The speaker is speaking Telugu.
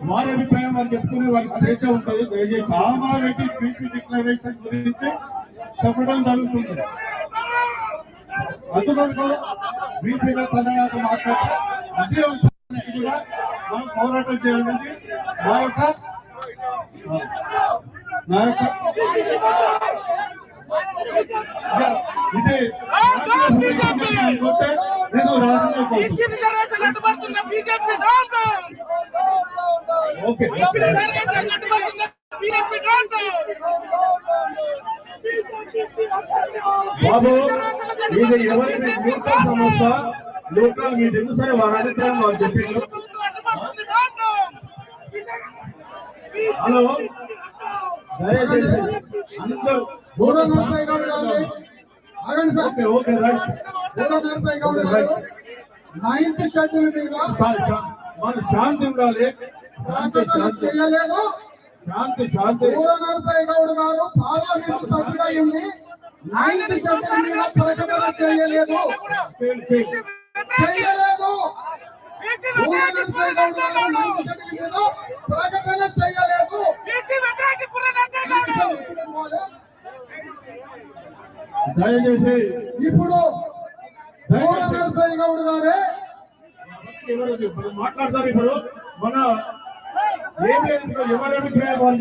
వారి అభిప్రాయం వారు చెప్పుకునే వారికి స్వేచ్ఛ ఉంటుంది. దయచేసి కామారెడ్డి బీసీ డిక్లరేషన్ గురించి చెప్పడం జరుగుతుంది. అందువరకు బీసీల తర్వాత మాట్లాడి అదే అంశానికి కూడా మనం పోరాటం చేయాలని నా యొక్క ఇది నేను ఓకే బాబు ఇది ఎవరైనా లోకల్ సంస్థ లోకల్ మీరు ఎందుకు సరే వారి అభిప్రాయం వారు చెప్పింది. హలో దయచేసి అందరూ ఓకే రైట్ 9th షెడ్యూల్ మీద మన శాంతి ఉండాలి. చేయలేదు. శాంతి నరసయ్య గౌడ్ గారు పార్లమెంట్ సభ్యుడయ్యింది 9th షెడ్యూల్ మీద ప్రకటన చేయలేదు. నరసయ్య గౌడ్ గారు 9th షెడ్యూల్ మీద ప్రకటన చేయలేదు. దయచేసి ఇప్పుడు నరసయ్య గౌడ్ గారే మాట్లాడతారు. ఇప్పుడు మన ఏం లేదు ఎవరి అభిప్రాయం వాళ్ళు